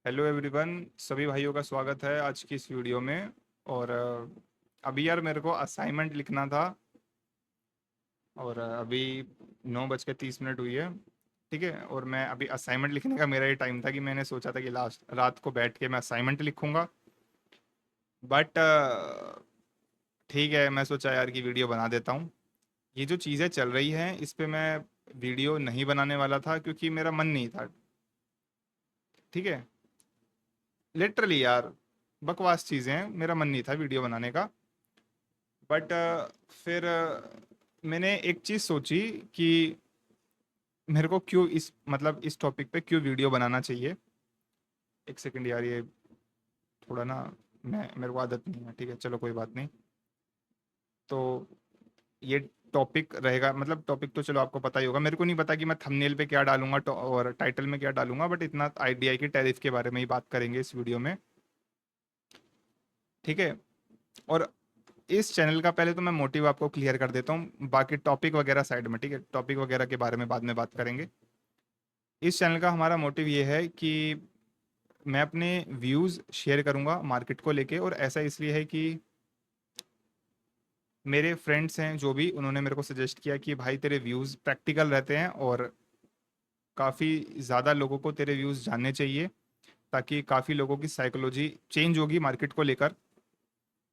Hello everyone, सभी भाइयों का स्वागत है आज की इस वीडियो में। और अभी यार मेरे को असाइनमेंट लिखना था। और अभी 9:30 हुई है। ठीक है, और मैं अभी असाइनमेंट लिखने का मेरा ये टाइम था कि मैंने सोचा था कि लास्ट रात को बैठ के मैं असाइनमेंट लिखूंगा। बट ठीक है, मैं सोचा यार कि वीडियो बना देता हूँ। ये जो चीज़ें चल रही हैं इस पे मैं वीडियो नहीं बनाने वाला था क्योंकि मेरा मन नहीं था। ठीक है, लिटरली यार बकवास चीज़ें हैं, मेरा मन नहीं था वीडियो बनाने का। बट फिर मैंने एक चीज़ सोची कि मेरे को क्यों इस मतलब इस टॉपिक पे क्यों वीडियो बनाना चाहिए। एक सेकंड यार, ये थोड़ा ना मैं मेरे को आदत नहीं है। ठीक है, चलो कोई बात नहीं। तो ये टॉपिक रहेगा, मतलब टॉपिक तो चलो आपको पता ही होगा। मेरे को नहीं पता कि मैं थंबनेल पे क्या डालूंगा और टाइटल में क्या डालूंगा, बट इतना आइडिया है कि टैरिफ के बारे में ही बात करेंगे इस वीडियो में। ठीक है, और इस चैनल का पहले तो मैं मोटिव आपको क्लियर कर देता हूँ, बाकी टॉपिक वगैरह साइड में। ठीक है, टॉपिक वगैरह के बारे में बाद में बात करेंगे। इस चैनल का हमारा मोटिव ये है कि मैं अपने व्यूज़ शेयर करूँगा मार्केट को लेके। और ऐसा इसलिए है कि मेरे फ्रेंड्स हैं जो भी, उन्होंने मेरे को सजेस्ट किया कि भाई तेरे व्यूज़ प्रैक्टिकल रहते हैं और काफ़ी ज़्यादा लोगों को तेरे व्यूज़ जानने चाहिए, ताकि काफ़ी लोगों की साइकोलॉजी चेंज होगी मार्केट को लेकर।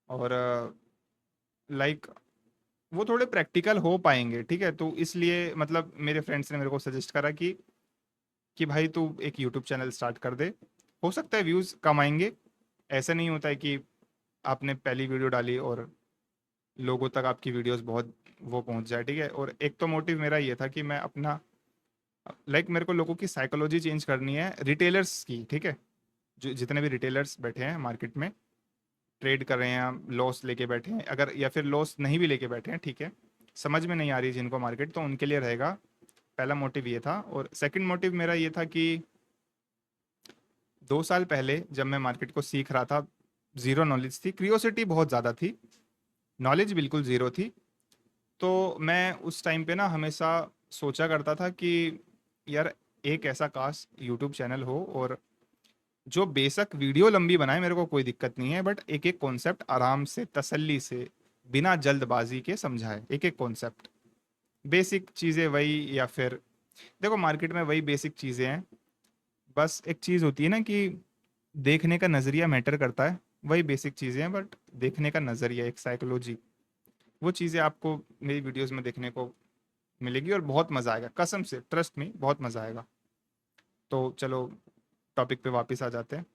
और लाइक वो थोड़े प्रैक्टिकल हो पाएंगे। ठीक है, तो इसलिए मतलब मेरे फ्रेंड्स ने मेरे को सजेस्ट करा कि भाई तू एक यूट्यूब चैनल स्टार्ट कर दे, हो सकता है व्यूज़ कम आएंगे। ऐसा नहीं होता है कि आपने पहली वीडियो डाली और लोगों तक आपकी वीडियोस बहुत वो पहुंच जाए। ठीक है, और एक तो मोटिव मेरा ये था कि मैं अपना मेरे को लोगों की साइकोलॉजी चेंज करनी है, रिटेलर्स की। ठीक है, जो जितने भी रिटेलर्स बैठे हैं मार्केट में, ट्रेड कर रहे हैं, लॉस लेके बैठे हैं अगर, या फिर लॉस नहीं भी लेके बैठे हैं, ठीक है, समझ में नहीं आ रही जिनको मार्केट, तो उनके लिए रहेगा। पहला मोटिव ये था। और सेकंड मोटिव मेरा ये था कि 2 साल पहले जब मैं मार्केट को सीख रहा था, ज़ीरो नॉलेज थी, क्रियोसिटी बहुत ज़्यादा थी, नॉलेज बिल्कुल ज़ीरो थी। तो मैं उस टाइम पे ना हमेशा सोचा करता था कि यार एक ऐसा काश यूट्यूब चैनल हो और जो बेशक वीडियो लंबी बनाए, मेरे को कोई दिक्कत नहीं है, बट एक एक कॉन्सेप्ट आराम से तसल्ली से बिना जल्दबाजी के समझाए। एक एक कॉन्सेप्ट, बेसिक चीज़ें वही, या फिर देखो मार्केट में वही बेसिक चीज़ें हैं। बस एक चीज़ होती है ना कि देखने का नज़रिया मैटर करता है। वही बेसिक चीज़ें हैं, बट देखने का नज़रिया, एक साइकोलॉजी, वो चीज़ें आपको मेरी वीडियोस में देखने को मिलेगी और बहुत मज़ा आएगा, कसम से, ट्रस्ट में बहुत मज़ा आएगा। तो चलो टॉपिक पे वापस आ जाते हैं।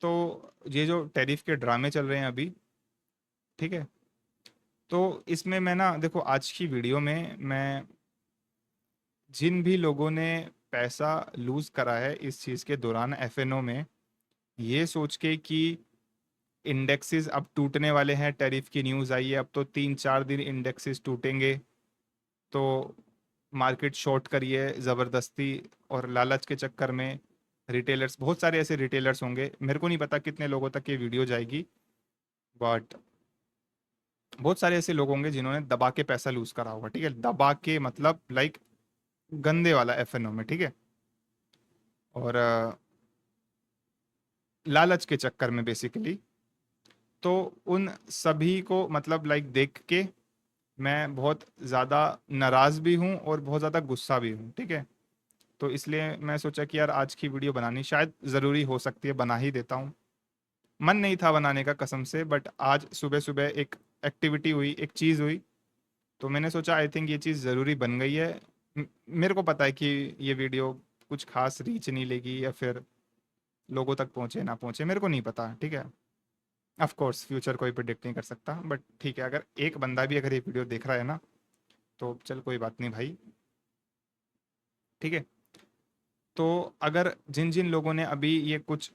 तो ये जो टैरिफ के ड्रामे चल रहे हैं अभी, ठीक है, तो इसमें मैं ना देखो आज की वीडियो में मैं जिन भी लोगों ने पैसा लूज करा है इस चीज़ के दौरान एफएनओ में, ये सोच के कि इंडेक्सेस अब टूटने वाले हैं, टैरिफ की न्यूज़ आई है, अब तो 3-4 दिन इंडेक्सेस टूटेंगे, तो मार्केट शॉर्ट करिए ज़बरदस्ती। और लालच के चक्कर में रिटेलर्स, बहुत सारे ऐसे रिटेलर्स होंगे, मेरे को नहीं पता कितने लोगों तक ये वीडियो जाएगी, बट बहुत सारे ऐसे लोग होंगे जिन्होंने दबा के पैसा लूज करा होगा। ठीक है, दबा के मतलब गंदे वाला एफएनओ में। ठीक है, और लालच के चक्कर में बेसिकली। तो उन सभी को मतलब देख के मैं बहुत ज़्यादा नाराज़ भी हूँ और बहुत ज़्यादा गुस्सा भी हूँ। ठीक है, तो इसलिए मैं सोचा कि यार आज की वीडियो बनानी शायद ज़रूरी हो सकती है, बना ही देता हूँ। मन नहीं था बनाने का कसम से, बट आज सुबह सुबह एक एक्टिविटी हुई, एक चीज़ हुई, तो मैंने सोचा आई थिंक ये चीज़ ज़रूरी बन गई है। मेरे को पता है कि ये वीडियो कुछ खास रीच नहीं लेगी, या फिर लोगों तक पहुँचे ना पहुँचे, मेरे को नहीं पता। ठीक है, ऑफ कोर्स फ्यूचर कोई प्रिडिक्ट नहीं कर सकता, बट ठीक है, अगर एक बंदा भी अगर ये वीडियो देख रहा है ना, तो चल कोई बात नहीं भाई। ठीक है, तो अगर जिन जिन लोगों ने अभी ये कुछ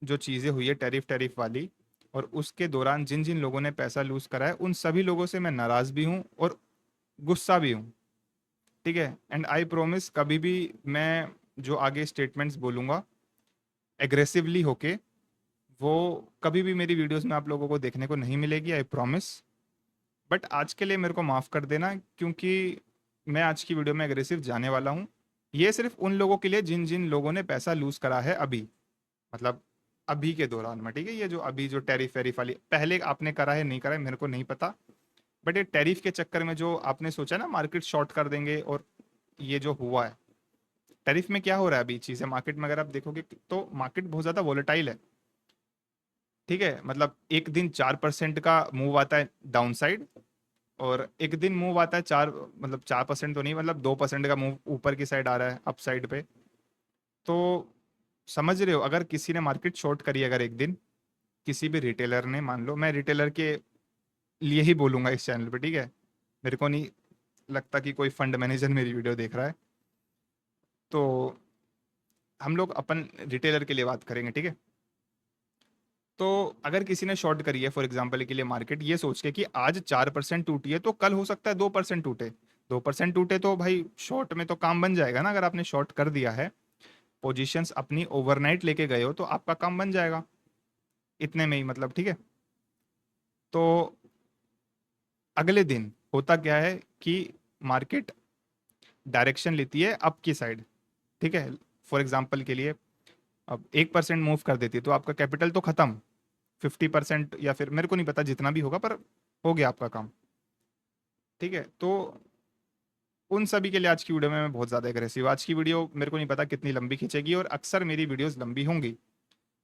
जो चीज़ें हुई है टैरिफ टैरिफ वाली, और उसके दौरान जिन जिन लोगों ने पैसा लूज करा है, उन सभी लोगों से मैं नाराज़ भी हूँ और गुस्सा भी हूँ। ठीक है, एंड आई प्रोमिस कभी भी मैं जो आगे स्टेटमेंट्स बोलूँगा एग्रेसिवली होके, वो कभी भी मेरी वीडियोस में आप लोगों को देखने को नहीं मिलेगी, आई प्रॉमिस। बट आज के लिए मेरे को माफ़ कर देना, क्योंकि मैं आज की वीडियो में एग्रेसिव जाने वाला हूँ। ये सिर्फ उन लोगों के लिए जिन जिन लोगों ने पैसा लूज करा है अभी, मतलब अभी के दौरान में, ठीक है, ये जो अभी जो टैरिफ वैरिफ वाली, पहले आपने करा है नहीं करा है मेरे को नहीं पता, बट ये टैरिफ के चक्कर में जो आपने सोचा ना मार्केट शॉर्ट कर देंगे, और ये जो हुआ है टैरिफ में, क्या हो रहा है अभी चीज़ें मार्केट में, अगर आप देखोगे तो मार्केट बहुत ज़्यादा वोलेटाइल है। ठीक है, मतलब एक दिन 4% का मूव आता है डाउन साइड, और एक दिन मूव आता है 4% तो नहीं, मतलब 2% का मूव ऊपर की साइड आ रहा है अप साइड पे। तो समझ रहे हो, अगर किसी ने मार्केट शॉर्ट करी अगर एक दिन, किसी भी रिटेलर ने, मान लो, मैं रिटेलर के लिए ही बोलूंगा इस चैनल पे, ठीक है, मेरे को नहीं लगता कि कोई फंड मैनेजर मेरी वीडियो देख रहा है, तो हम लोग अपन रिटेलर के लिए बात करेंगे, ठीक है। तो अगर किसी ने शॉर्ट करी है फॉर एग्जांपल के लिए मार्केट, ये सोच के कि आज 4% टूटी है तो कल हो सकता है 2% टूटे, 2% टूटे तो भाई शॉर्ट में तो काम बन जाएगा ना, अगर आपने शॉर्ट कर दिया है, पोजीशंस अपनी ओवरनाइट लेके गए हो तो आपका काम बन जाएगा इतने में ही, मतलब, ठीक है। तो अगले दिन होता क्या है कि मार्केट डायरेक्शन लेती है अप की साइड, ठीक है। फॉर एग्जांपल के लिए अब 1% मूव कर देती है तो आपका कैपिटल तो खत्म, 50%, या फिर मेरे को नहीं पता जितना भी होगा, पर हो गया आपका काम, ठीक है। तो उन सभी के लिए आज की वीडियो में मैं बहुत ज़्यादा एग्रेसिव, आज की वीडियो मेरे को नहीं पता कितनी लंबी खींचेगी, और अक्सर मेरी वीडियोस लंबी होंगी,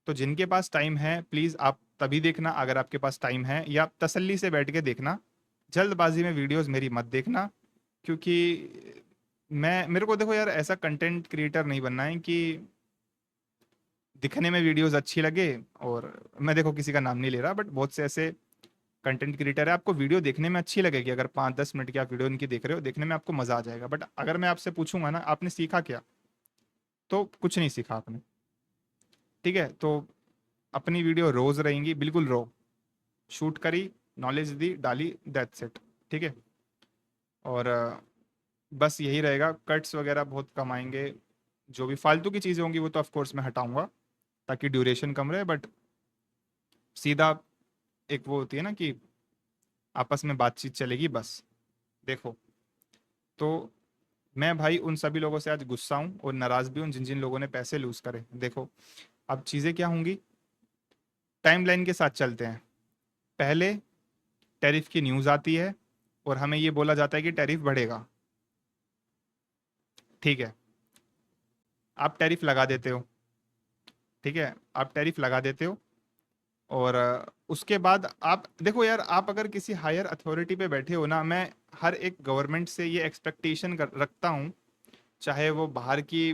तो जिनके पास टाइम है प्लीज़ आप तभी देखना, अगर आपके पास टाइम है, या तसल्ली से बैठ के देखना, जल्दबाजी में वीडियोस मेरी मत देखना, क्योंकि मैं, मेरे को देखो यार, ऐसा कंटेंट क्रिएटर नहीं बनना है कि दिखने में वीडियोस अच्छी लगे, और मैं देखो किसी का नाम नहीं ले रहा, बट बहुत से ऐसे कंटेंट क्रिएटर है, आपको वीडियो देखने में अच्छी लगेगी, अगर 5-10 मिनट की आप वीडियो इनकी देख रहे हो, देखने में आपको मजा आ जाएगा, बट अगर मैं आपसे पूछूंगा ना आपने सीखा क्या, तो कुछ नहीं सीखा आपने, ठीक है। तो अपनी वीडियो रोज रहेंगी, बिल्कुल रो, शूट करी, नॉलेज दी, डाली, दैट्स इट, ठीक है। और बस यही रहेगा, कट्स वगैरह बहुत कम आएंगे, जो भी फालतू की चीज़ें होंगी वो तो ऑफ कोर्स मैं हटाऊंगा ताकि ड्यूरेशन कम रहे, बट सीधा एक वो होती है ना कि आपस में बातचीत चलेगी बस। देखो, तो मैं भाई उन सभी लोगों से आज गुस्सा हूं और नाराज भी हूं जिन जिन लोगों ने पैसे लूज करे। देखो, अब चीजें क्या होंगी, टाइमलाइन के साथ चलते हैं। पहले टैरिफ की न्यूज आती है और हमें ये बोला जाता है कि टैरिफ बढ़ेगा, ठीक है। आप टैरिफ लगा देते हो, ठीक है, आप टैरिफ लगा देते हो, और उसके बाद आप देखो यार, आप अगर किसी हायर अथॉरिटी पे बैठे हो ना, मैं हर एक गवर्नमेंट से ये एक्सपेक्टेशन रखता हूँ, चाहे वो बाहर की,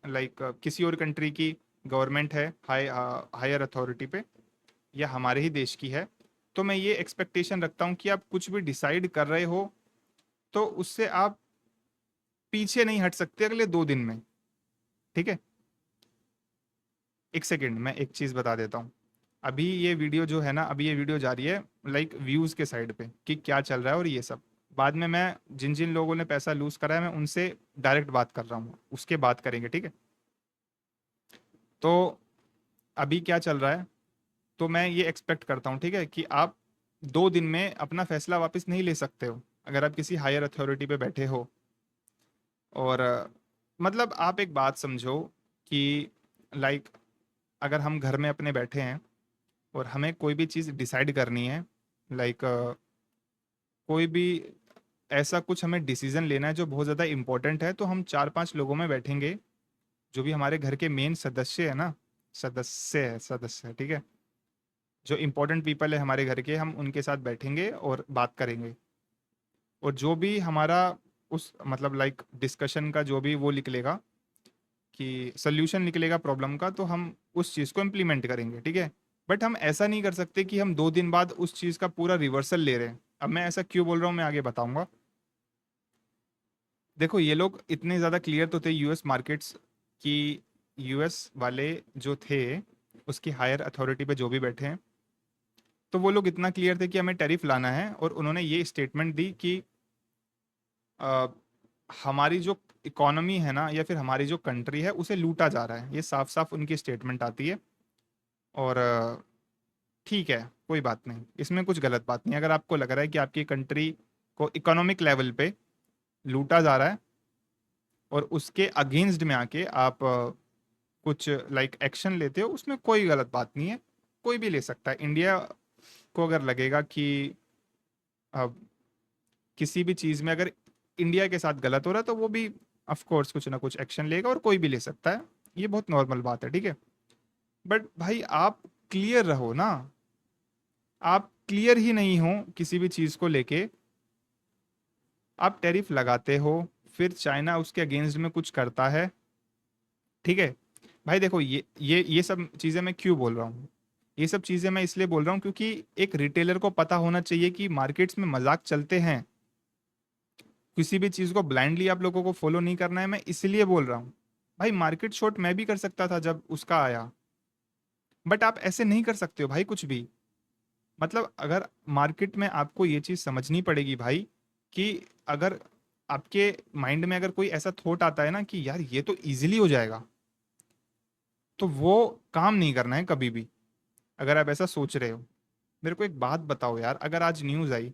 लाइक किसी और कंट्री की गवर्नमेंट है हायर अथॉरिटी पे, या हमारे ही देश की है, तो मैं ये एक्सपेक्टेशन रखता हूँ कि आप कुछ भी डिसाइड कर रहे हो तो उससे आप पीछे नहीं हट सकते अगले 2 दिन में, ठीक है। एक सेकेंड, मैं एक चीज़ बता देता हूँ। अभी ये वीडियो जो है ना, अभी ये वीडियो जा रही है लाइक व्यूज़ के साइड पे कि क्या चल रहा है और ये सब, बाद में मैं जिन जिन लोगों ने पैसा लूज करा है मैं उनसे डायरेक्ट बात कर रहा हूँ, उसके बात करेंगे, ठीक है। तो अभी क्या चल रहा है, तो मैं ये एक्सपेक्ट करता हूँ, ठीक है, कि आप 2 दिन में अपना फैसला वापस नहीं ले सकते हो अगर आप किसी हायर अथॉरिटी पे बैठे हो। और मतलब आप एक बात समझो कि लाइक अगर हम घर में अपने बैठे हैं और हमें कोई भी चीज़ डिसाइड करनी है, लाइक कोई भी ऐसा कुछ हमें डिसीजन लेना है जो बहुत ज़्यादा इंपॉर्टेंट है, तो हम 4-5 लोगों में बैठेंगे, जो भी हमारे घर के मेन सदस्य है ना, सदस्य है, ठीक है, जो इंपॉर्टेंट पीपल है हमारे घर के, हम उनके साथ बैठेंगे और बात करेंगे, और जो भी हमारा उस मतलब लाइक डिस्कशन का जो भी वो निकलेगा कि सोल्यूशन निकलेगा प्रॉब्लम का, तो हम उस चीज़ को इम्प्लीमेंट करेंगे, ठीक है। बट हम ऐसा नहीं कर सकते कि हम 2 दिन बाद उस चीज़ का पूरा रिवर्सल ले रहे हैं। अब मैं ऐसा क्यों बोल रहा हूँ मैं आगे बताऊंगा। देखो, ये लोग इतने ज़्यादा क्लियर तो थे यूएस मार्केट्स की, यूएस वाले जो थे उसकी हायर अथॉरिटी पे जो भी बैठे हैं, तो वो लोग इतना क्लियर थे कि हमें टैरिफ लाना है, और उन्होंने ये स्टेटमेंट दी कि अ, हमारी जो इकोनॉमी है ना, या फिर हमारी जो कंट्री है उसे लूटा जा रहा है, ये साफ साफ उनकी स्टेटमेंट आती है। और ठीक है, कोई बात नहीं, इसमें कुछ गलत बात नहीं, अगर आपको लग रहा है कि आपकी कंट्री को इकोनॉमिक लेवल पे लूटा जा रहा है और उसके अगेंस्ट में आके आप कुछ लाइक एक्शन लेते हो, उसमें कोई गलत बात नहीं है, कोई भी ले सकता है। इंडिया को अगर लगेगा कि अब किसी भी चीज़ में अगर इंडिया के साथ गलत हो रहा है तो वो भी ऑफ कोर्स कुछ ना कुछ एक्शन लेगा, और कोई भी ले सकता है। ये बहुत नॉर्मल बात है, ठीक है। बट भाई आप क्लियर रहो ना, आप क्लियर ही नहीं हो किसी भी चीज़ को लेके। आप टैरिफ लगाते हो, फिर चाइना उसके अगेंस्ट में कुछ करता है, ठीक है। भाई देखो, ये सब चीज़ें मैं क्यों बोल रहा हूँ, ये सब चीज़ें मैं इसलिए बोल रहा हूँ क्योंकि एक रिटेलर को पता होना चाहिए कि मार्केट्स में मजाक चलते हैं। किसी भी चीज़ को ब्लाइंडली आप लोगों को फॉलो नहीं करना है, मैं इसलिए बोल रहा हूँ। भाई मार्केट शॉर्ट मैं भी कर सकता था जब उसका आया, बट आप ऐसे नहीं कर सकते हो भाई कुछ भी। मतलब अगर मार्केट में आपको ये चीज़ समझनी पड़ेगी भाई, कि अगर आपके माइंड में अगर कोई ऐसा थॉट आता है ना कि यार ये तो इजीली हो जाएगा, तो वो काम नहीं करना है कभी भी। अगर आप ऐसा सोच रहे हो, मेरे को एक बात बताओ यार, अगर आज न्यूज़ आई,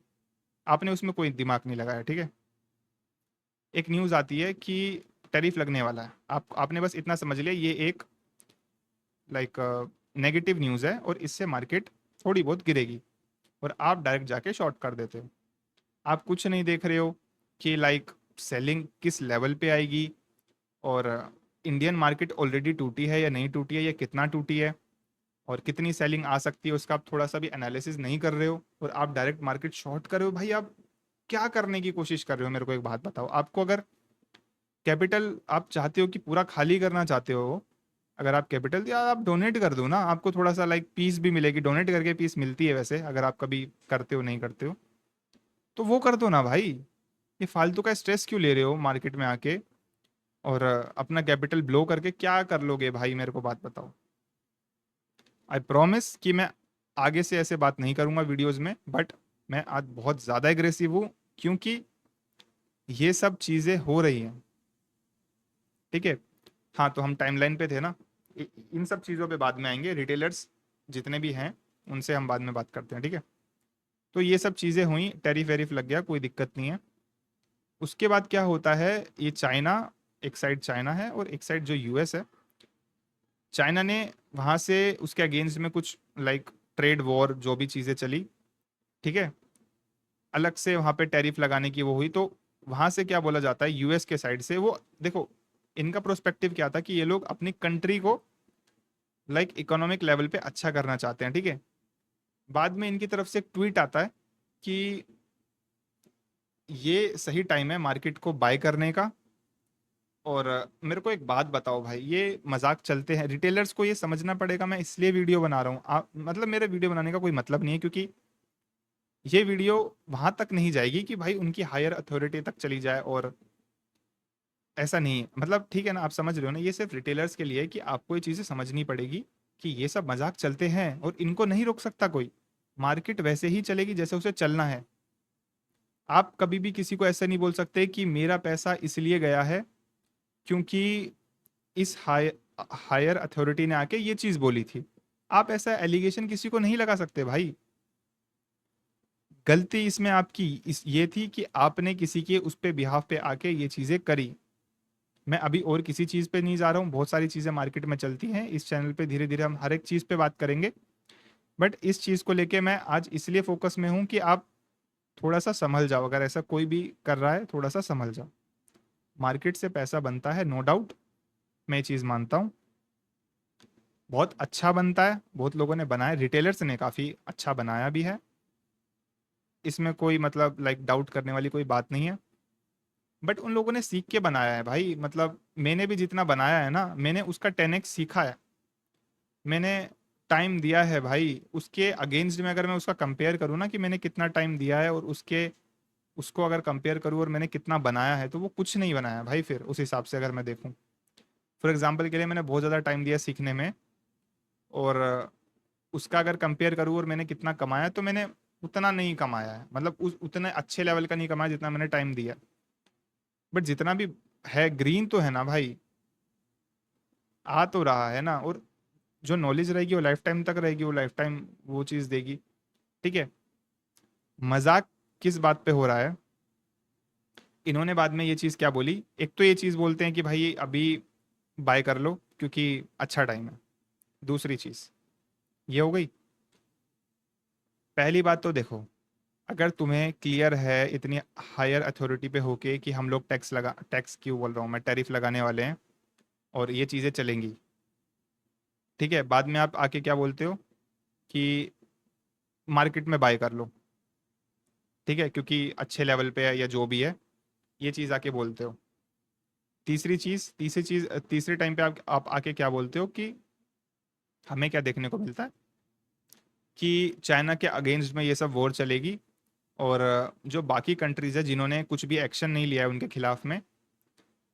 आपने उसमें कोई दिमाग नहीं लगाया, ठीक है, एक न्यूज़ आती है कि टैरिफ लगने वाला है, आपने बस इतना समझ लिया ये एक लाइक नेगेटिव न्यूज़ है और इससे मार्केट थोड़ी बहुत गिरेगी, और आप डायरेक्ट जाके शॉर्ट कर देते हो। आप कुछ नहीं देख रहे हो कि लाइक सेलिंग किस लेवल पे आएगी, और इंडियन मार्केट ऑलरेडी टूटी है या नहीं टूटी है, या कितना टूटी है, और कितनी सेलिंग आ सकती है, उसका आप थोड़ा सा भी एनालिसिस नहीं कर रहे हो, और आप डायरेक्ट मार्केट शॉर्ट कर रहे हो। भाई आप क्या करने की कोशिश कर रहे हो, मेरे को एक बात बताओ। आपको अगर कैपिटल आप चाहते हो कि पूरा खाली करना चाहते हो, अगर आप कैपिटल या आप डोनेट कर दो ना, आपको थोड़ा सा लाइक पीस भी मिलेगी, डोनेट करके पीस मिलती है वैसे, अगर आप कभी करते हो नहीं करते हो तो वो कर दो ना भाई। ये फालतू का स्ट्रेस क्यों ले रहे हो मार्केट में आके, और अपना कैपिटल ब्लो करके क्या कर लोगे भाई, मेरे को बात बताओ। आई प्रॉमिस कि मैं आगे से ऐसे बात नहीं करूंगा वीडियोस में, बट मैं आज बहुत ज़्यादा एग्रेसिव हूँ, क्योंकि ये सब चीज़ें हो रही हैं, ठीक है। हाँ, तो हम टाइमलाइन पे थे ना, इन सब चीज़ों पे बाद में आएंगे, रिटेलर्स जितने भी हैं उनसे हम बाद में बात करते हैं, ठीक है। तो ये सब चीज़ें हुई, टैरिफ वैरिफ लग गया, कोई दिक्कत नहीं है। उसके बाद क्या होता है, ये चाइना, एक साइड चाइना है और एक साइड जो यूएस है। चाइना ने वहाँ से उसके अगेंस्ट में कुछ लाइक ट्रेड वॉर जो भी चीज़ें चली, ठीक है, अलग से वहाँ पे टैरिफ लगाने की वो हुई, तो वहाँ से क्या बोला जाता है यूएस के साइड से, वो देखो इनका प्रोस्पेक्टिव क्या था कि ये लोग अपनी कंट्री को लाइक इकोनॉमिक लेवल पे अच्छा करना चाहते हैं, ठीक है। बाद में इनकी तरफ से एक ट्वीट आता है कि ये सही टाइम है मार्केट को बाय करने का। और मेरे को एक बात बताओ भाई, ये मजाक चलते हैं, रिटेलर्स को ये समझना पड़ेगा, मैं इसलिए वीडियो बना रहा हूँ। आप मतलब मेरे वीडियो बनाने का कोई मतलब नहीं है, क्योंकि ये वीडियो वहां तक नहीं जाएगी कि भाई उनकी हायर अथॉरिटी तक चली जाए, और ऐसा नहीं है। मतलब ठीक है ना, आप समझ रहे हो ना, ये सिर्फ रिटेलर्स के लिए है कि आपको ये चीज़ें समझनी पड़ेगी कि ये सब मजाक चलते हैं और इनको नहीं रोक सकता कोई। मार्केट वैसे ही चलेगी जैसे उसे चलना है। आप कभी भी किसी को ऐसा नहीं बोल सकते कि मेरा पैसा इसलिए गया है क्योंकि इस हायर अथॉरिटी ने आके ये चीज बोली थी। आप ऐसा एलिगेशन किसी को नहीं लगा सकते भाई। गलती इसमें आपकी इस ये थी कि आपने किसी के उस पे बिहाफ पे आके ये चीजें करी। मैं अभी और किसी चीज पे नहीं जा रहा हूँ, बहुत सारी चीजें मार्केट में चलती हैं, इस चैनल पे धीरे धीरे हम हर एक चीज पे बात करेंगे। बट इस चीज को लेके मैं आज इसलिए फोकस में हूँ कि आप थोड़ा सा संभल जाओ, अगर ऐसा कोई भी कर रहा है थोड़ा सा संभल जाओ। मार्केट से पैसा बनता है, नो डाउट, मैं ये चीज मानता हूँ, बहुत अच्छा बनता है, बहुत लोगों ने बनाया, रिटेलर्स ने काफ़ी अच्छा बनाया भी है, इसमें कोई मतलब लाइक डाउट करने वाली कोई बात नहीं है। बट उन लोगों ने सीख के बनाया है भाई, मतलब मैंने भी जितना बनाया है ना, मैंने उसका 10x सीखा है, मैंने टाइम दिया है भाई। उसके अगेंस्ट में अगर मैं उसका कंपेयर करूँ ना कि मैंने कितना टाइम दिया है, और उसके उसको अगर कंपेयर करूँ और मैंने कितना बनाया है, तो वो कुछ नहीं बनाया भाई। फिर उस हिसाब से अगर मैं देखूँ, फॉर एग्जाम्पल के लिए मैंने बहुत ज़्यादा टाइम दिया सीखने में, और उसका अगर कंपेयर करूँ और मैंने कितना कमाया, तो मैंने उतना नहीं कमाया है, मतलब उस उतने अच्छे लेवल का नहीं कमाया जितना मैंने टाइम दिया। बट जितना भी है ग्रीन तो है ना भाई, आ तो रहा है ना। और जो नॉलेज रहेगी वो लाइफ टाइम तक रहेगी, वो लाइफ टाइम वो चीज़ देगी, ठीक है। मजाक किस बात पे हो रहा है, इन्होंने बाद में ये चीज़ क्या बोली, एक तो ये चीज़ बोलते हैं कि भाई अभी बाय कर लो क्योंकि अच्छा टाइम है। दूसरी चीज़ ये हो गई। पहली बात तो देखो, अगर तुम्हें क्लियर है इतनी हायर अथॉरिटी पे होके कि हम लोग टैक्स क्यों बोल रहा हूँ मैं, टैरिफ लगाने वाले हैं और ये चीज़ें चलेंगी, ठीक है, बाद में आप आके क्या बोलते हो कि मार्केट में बाय कर लो, ठीक है, क्योंकि अच्छे लेवल पे है या जो भी है, ये चीज़ आके बोलते हो। तीसरे टाइम पे आप आके क्या बोलते हो कि हमें क्या देखने को मिलता है कि चाइना के अगेंस्ट में ये सब वॉर चलेगी, और जो बाकी कंट्रीज है जिन्होंने कुछ भी एक्शन नहीं लिया है उनके खिलाफ में,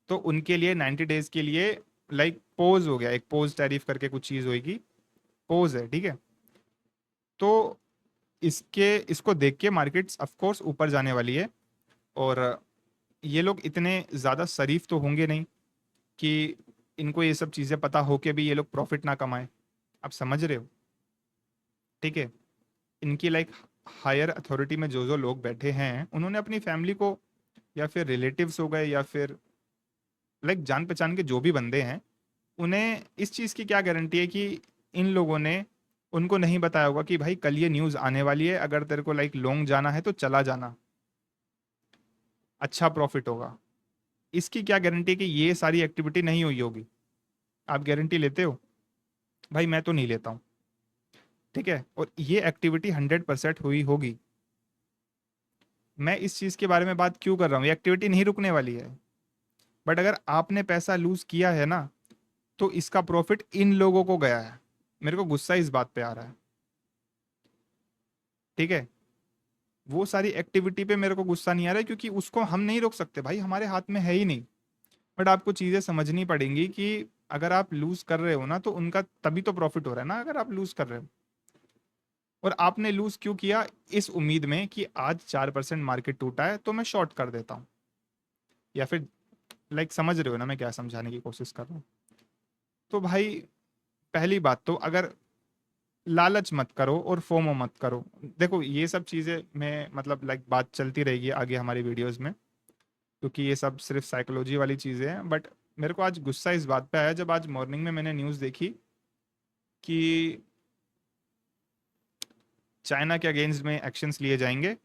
तो उनके लिए 90 डेज के लिए लाइक पोज हो गया, एक पोज टैरिफ करके कुछ चीज़ होगी, पोज है, ठीक है। तो इसको देख के मार्केट्स ऑफ कोर्स ऊपर जाने वाली है, और ये लोग इतने ज़्यादा शरीफ तो होंगे नहीं कि इनको ये सब चीज़ें पता हो के भी ये लोग प्रॉफिट ना कमाए। आप समझ रहे हो, ठीक है। इनकी लाइक हायर अथॉरिटी में जो जो लोग बैठे हैं उन्होंने अपनी फैमिली को, या फिर रिलेटिव्स हो गए, या फिर लाइक जान पहचान के जो भी बंदे हैं, उन्हें इस चीज़ की क्या गारंटी है कि इन लोगों ने उनको नहीं बताया होगा कि भाई कल ये न्यूज़ आने वाली है, अगर तेरे को लाइक लॉन्ग जाना है तो चला जाना, अच्छा प्रॉफिट होगा। इसकी क्या गारंटी है कि ये सारी एक्टिविटी नहीं हुई होगी? आप गारंटी लेते हो? भाई मैं तो नहीं लेता हूँ, ठीक है। और ये एक्टिविटी 100% हुई होगी। मैं इस चीज़ के बारे में बात क्यों कर रहा हूँ, ये एक्टिविटी नहीं रुकने वाली है। बट अगर आपने पैसा लूज किया है ना, तो इसका प्रॉफिट इन लोगों को गया है। मेरे को गुस्सा इस बात पे आ रहा है, ठीक है। वो सारी एक्टिविटी पे मेरे को गुस्सा नहीं आ रहा है क्योंकि उसको हम नहीं रोक सकते भाई, हमारे हाथ में है ही नहीं। बट आपको चीज़ें समझनी पड़ेंगी कि अगर आप लूज कर रहे हो ना, तो उनका तभी तो प्रॉफिट हो रहा है ना, अगर आप लूज कर रहे हो। और आपने लूज क्यों किया? इस उम्मीद में कि आज 4% मार्केट टूटा है तो मैं शॉर्ट कर देता हूँ, या फिर लाइक समझ रहे हो ना मैं क्या समझाने की कोशिश कर रहा हूँ। तो भाई पहली बात तो, अगर लालच मत करो और फोमो मत करो। देखो ये सब चीज़ें मैं मतलब लाइक बात चलती रहेगी आगे हमारी वीडियोस में, क्योंकि ये सब सिर्फ साइकोलॉजी वाली चीज़ें हैं। बट मेरे को आज गुस्सा इस बात पे आया जब आज मॉर्निंग में मैंने न्यूज़ देखी कि चाइना के अगेंस्ट में एक्शंस लिए जाएंगे,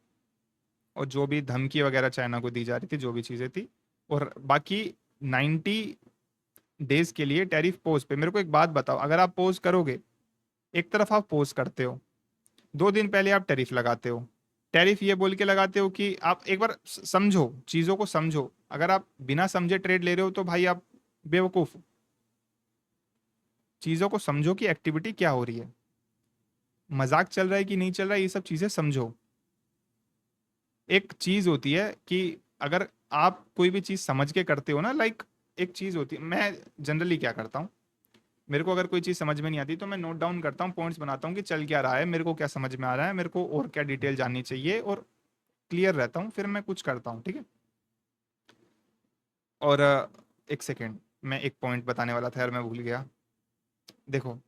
और जो भी धमकी वगैरह चाइना को दी जा रही थी, जो भी चीज़ें थी, और बाकी 90 डेज के लिए टैरिफ पोज पे। मेरे को एक बात बताओ, अगर आप पोज करोगे, एक तरफ आप पोज करते हो, 2 दिन पहले आप टैरिफ लगाते हो। टैरिफ ये बोल के लगाते हो कि आप एक बार समझो, चीज़ों को समझो। अगर आप बिना समझे ट्रेड ले रहे हो तो भाई आप बेवकूफ़ हो। चीज़ों को समझो कि एक्टिविटी क्या हो रही है, मजाक चल रहा है कि नहीं चल रहा है, ये सब चीज़ें समझो। एक चीज़ होती है कि अगर आप कोई भी चीज़ समझ के करते हो ना, लाइक एक चीज़ होती है, मैं जनरली क्या करता हूँ, मेरे को अगर कोई चीज़ समझ में नहीं आती तो मैं नोट डाउन करता हूँ, पॉइंट्स बनाता हूँ कि चल क्या रहा है, मेरे को क्या समझ में आ रहा है, मेरे को और क्या डिटेल जाननी चाहिए, और क्लियर रहता हूँ, फिर मैं कुछ करता हूँ, ठीक है। और एक सेकेंड, मैं एक पॉइंट बताने वाला था यार, मैं भूल गया। देखो,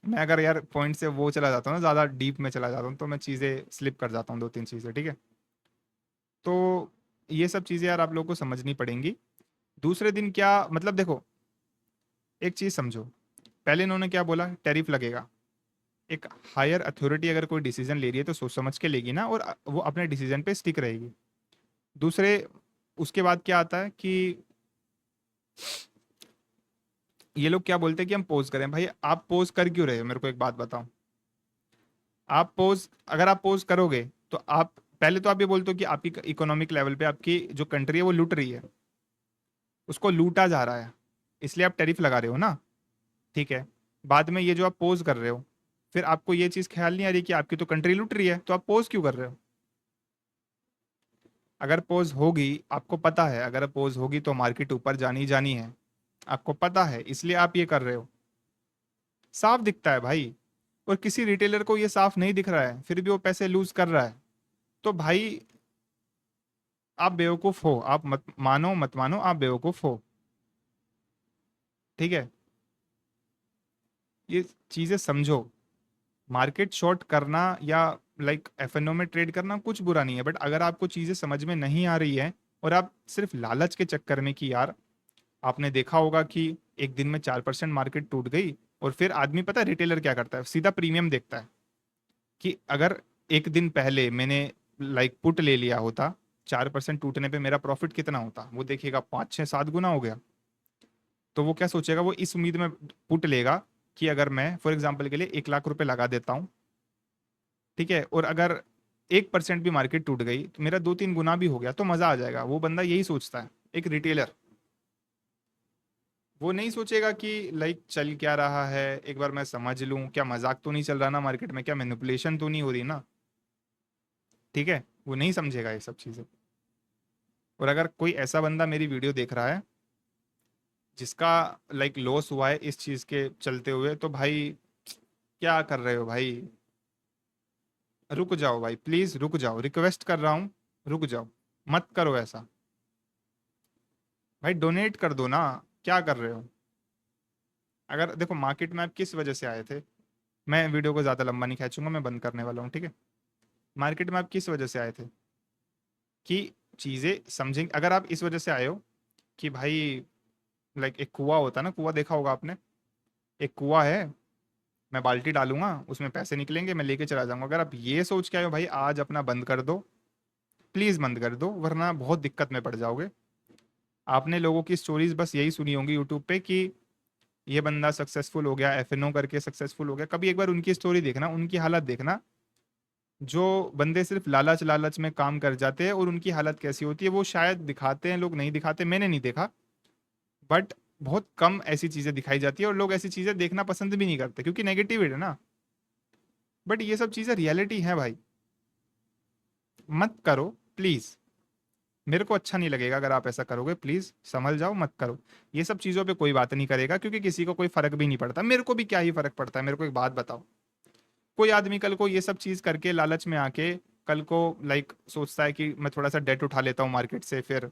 मैं अगर यार पॉइंट से वो चला जाता हूँ ना, ज़्यादा डीप में चला जाता हूँ, तो मैं चीज़ें स्लिप कर जाता हूँ, 2-3 चीज़ें, ठीक है। तो ये सब चीज़ें यार आप लोगों को समझनी पड़ेंगी। दूसरे दिन क्या मतलब, देखो एक चीज़ समझो, पहले इन्होंने क्या बोला, टैरिफ लगेगा। एक हायर अथॉरिटी अगर कोई डिसीजन ले रही है तो सोच समझ के लेगी ना, और वो अपने डिसीजन पे स्टिक रहेगी। दूसरे, उसके बाद क्या आता है कि ये लोग क्या बोलते हैं कि हम पोज करें। भाई आप पोज कर क्यों रहे हो, मेरे को एक बात बताओ। अगर आप पोज करोगे तो आप पहले तो आप ये बोलते हो कि आपकी इकोनॉमिक लेवल पे आपकी जो कंट्री है वो लूट रही है, उसको लूटा जा रहा है, इसलिए आप टैरिफ लगा रहे हो ना, ठीक है। बाद में ये जो आप पोज कर रहे हो, फिर आपको ये चीज़ ख्याल नहीं आ रही कि आपकी तो कंट्री लूट रही है, तो आप पोज क्यों कर रहे हो? अगर पोज होगी, आपको पता है अगर पोज होगी तो मार्केट ऊपर जानी जानी है, आपको पता है, इसलिए आप ये कर रहे हो। साफ दिखता है भाई। और किसी रिटेलर को ये साफ नहीं दिख रहा है, फिर भी वो पैसे लूज कर रहा है। तो भाई आप बेवकूफ हो, आप मत मानो, आप बेवकूफ हो, ठीक है। ये चीजें समझो। मार्केट शॉर्ट करना या लाइक एफएनओ में ट्रेड करना कुछ बुरा नहीं है, बट अगर आपको चीजें समझ में नहीं आ रही है, और आप सिर्फ लालच के चक्कर में कि यार, आपने देखा होगा कि एक दिन में 4% मार्केट टूट गई, और फिर आदमी पता है रिटेलर क्या करता है, सीधा प्रीमियम देखता है कि अगर एक दिन पहले मैंने लाइक पुट ले लिया होता, 4% टूटने पे मेरा प्रॉफिट कितना होता, वो देखिएगा 5 6 7 गुना हो गया। तो वो क्या सोचेगा, वो इस उम्मीद में पुट लेगा कि अगर मैं फॉर एग्जाम्पल के लिए 1 लाख रुपए लगा देता हूँ, ठीक है, और अगर 1% भी मार्केट टूट गई तो मेरा 2 3 गुना भी हो गया, तो मजा आ जाएगा। वो बंदा यही सोचता है, एक रिटेलर। वो नहीं सोचेगा कि लाइक चल क्या रहा है, एक बार मैं समझ लूं, क्या मजाक तो नहीं चल रहा ना मार्केट में, क्या मैनिपुलेशन तो नहीं हो रही ना, ठीक है। वो नहीं समझेगा ये सब चीजें। और अगर कोई ऐसा बंदा मेरी वीडियो देख रहा है जिसका लाइक लॉस हुआ है इस चीज के चलते हुए, तो भाई क्या कर रहे हो भाई, रुक जाओ भाई, प्लीज रुक जाओ, रिक्वेस्ट कर रहा हूँ, रुक जाओ, मत करो ऐसा। भाई डोनेट कर दो ना, क्या कर रहे हो। अगर देखो मार्केट में आप किस वजह से आए थे, मैं वीडियो को ज्यादा लंबा नहीं खींचूंगा, मैं बंद करने वाला हूँ, ठीक है। मार्केट में आप किस वजह से आए थे कि चीजें समझेंगे। अगर आप इस वजह से आए हो कि भाई लाइक एक कुआं होता है ना, कुआं देखा होगा आपने, एक कुआं है, मैं बाल्टी डालूंगा उसमें पैसे निकलेंगे, मैं लेके चला जाऊंगा। अगर आप ये सोच के आए हो भाई आज अपना बंद कर दो, प्लीज बंद कर दो, वरना बहुत दिक्कत में पड़ जाओगे। आपने लोगों की स्टोरीज बस यही सुनी होंगी यूट्यूब पे कि ये बंदा सक्सेसफुल हो गया, एफएनओ करके सक्सेसफुल हो गया। कभी एक बार उनकी स्टोरी देखना, उनकी हालत देखना। जो बंदे सिर्फ लालच लालच में काम कर जाते हैं और उनकी हालत कैसी होती है, वो शायद दिखाते हैं, लोग नहीं दिखाते, मैंने नहीं देखा, बट बहुत कम ऐसी चीजें दिखाई जाती है, और लोग ऐसी चीजें देखना पसंद भी नहीं करते क्योंकि नेगेटिव है ना। बट ये सब चीजें रियलिटी है भाई, मत करो प्लीज। मेरे को अच्छा नहीं लगेगा अगर आप ऐसा करोगे, प्लीज संभल जाओ, मत करो। ये सब चीजों पे कोई बात नहीं करेगा क्योंकि किसी को कोई फर्क भी नहीं पड़ता, मेरे को भी क्या ही फर्क पड़ता है। मेरे को एक बात बताओ, कोई आदमी कल को ये सब चीज करके लालच में आके कल को लाइक सोचता है कि मैं थोड़ा सा डेट उठा लेता हूँ मार्केट से, फिर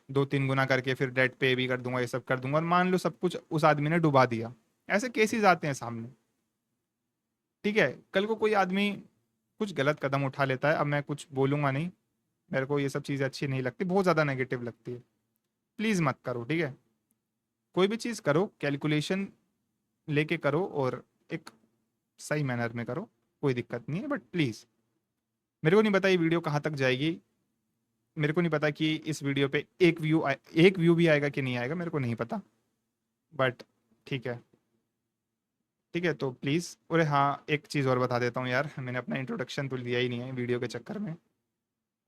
2 3 गुना करके फिर डेट पे भी कर दूंगा, ये सब कर दूंगा, और मान लो सब कुछ उस आदमी ने डुबा दिया। ऐसे केसेस आते हैं सामने, ठीक है। कल को कोई आदमी कुछ गलत कदम उठा लेता है, अब मैं कुछ बोलूंगा नहीं, मेरे को ये सब चीज़ें अच्छी नहीं लगती, बहुत ज़्यादा नेगेटिव लगती है। प्लीज़ मत करो, ठीक है। कोई भी चीज़ करो कैलकुलेशन लेके करो, और एक सही मैनर में करो, कोई दिक्कत नहीं है, बट प्लीज़। मेरे को नहीं पता ये वीडियो कहाँ तक जाएगी, मेरे को नहीं पता कि इस वीडियो पे एक व्यू भी आएगा कि नहीं आएगा, मेरे को नहीं पता, बट ठीक है, ठीक है। तो प्लीज़, अरे हाँ एक चीज़ और बता देता हूँ यार, मैंने अपना इंट्रोडक्शन तो दिया ही नहीं है वीडियो के चक्कर में,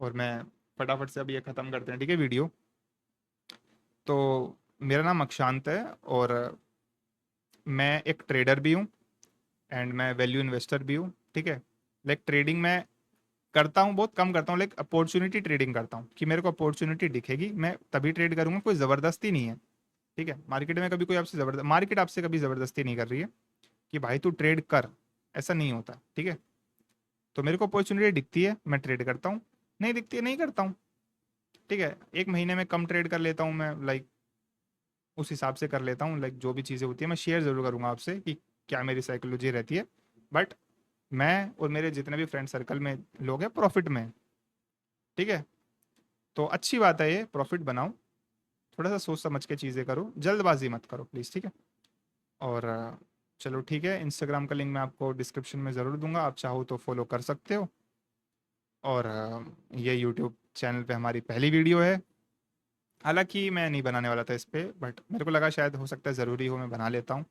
और मैं फटाफट से अब ये ख़त्म करते हैं, ठीक है वीडियो। तो मेरा नाम अक्षांत है, और मैं एक ट्रेडर भी हूँ, एंड मैं वैल्यू इन्वेस्टर भी हूँ, ठीक है। लाइक ट्रेडिंग मैं करता हूँ, बहुत कम करता हूँ, लाइक अपॉर्चुनिटी ट्रेडिंग करता हूँ कि मेरे को अपॉर्चुनिटी दिखेगी मैं तभी ट्रेड करूंगा, कोई ज़बरदस्ती नहीं है, ठीक है। मार्केट में कभी कोई आपसे मार्केट आपसे कभी ज़बरदस्ती नहीं कर रही है कि भाई तू ट्रेड कर, ऐसा नहीं होता, ठीक है। तो मेरे को अपॉर्चुनिटी दिखती है मैं ट्रेड करता हूँ, नहीं दिखती है नहीं करता हूँ, ठीक है। एक महीने में कम ट्रेड कर लेता हूँ मैं, लाइक उस हिसाब से कर लेता हूँ, लाइक जो भी चीज़ें होती है मैं शेयर ज़रूर करूँगा आपसे कि क्या मेरी साइकोलॉजी रहती है। बट मैं और मेरे जितने भी फ्रेंड सर्कल में लोग हैं प्रॉफिट में हैं, ठीक है। तो अच्छी बात है, ये प्रॉफिट बनाओ, थोड़ा सा सोच समझ के चीज़ें करो, जल्दबाजी मत करो प्लीज़, ठीक है। और चलो ठीक है, इंस्टाग्राम का लिंक मैं आपको डिस्क्रिप्शन में ज़रूर दूंगा, आप चाहो तो फॉलो कर सकते हो। और ये यूट्यूब चैनल पे हमारी पहली वीडियो है, हालांकि मैं नहीं बनाने वाला था इस पे, बट मेरे को लगा शायद हो सकता है ज़रूरी हो, मैं बना लेता हूँ,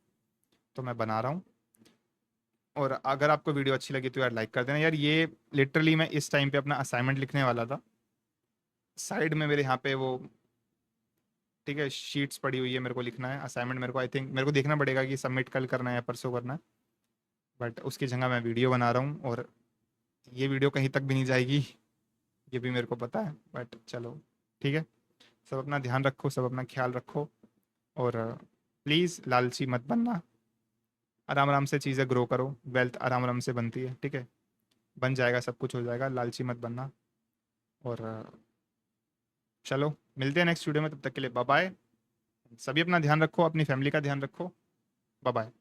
तो मैं बना रहा हूँ। और अगर आपको वीडियो अच्छी लगी तो यार लाइक कर देना यार। ये लिटरली मैं इस टाइम पे अपना असाइनमेंट लिखने वाला था, साइड में मेरे यहाँ पे वो, ठीक है, शीट्स पड़ी हुई है, मेरे को लिखना है असाइनमेंट, मेरे को आई थिंक मेरे को देखना पड़ेगा कि सबमिट कल करना है या परसों करना है, बट उसकी जगह मैं वीडियो बना रहा हूँ, और ये वीडियो कहीं तक भी नहीं जाएगी, ये भी मेरे को पता है, बट चलो ठीक है। सब अपना ध्यान रखो, सब अपना ख्याल रखो, और प्लीज़ लालची मत बनना, आराम आराम से चीज़ें ग्रो करो, वेल्थ आराम आराम से बनती है, ठीक है, बन जाएगा, सब कुछ हो जाएगा, लालची मत बनना। और चलो मिलते हैं नेक्स्ट वीडियो में, तब तक के लिए बाय बाय। सभी अपना ध्यान रखो, अपनी फैमिली का ध्यान रखो, बाय बाय।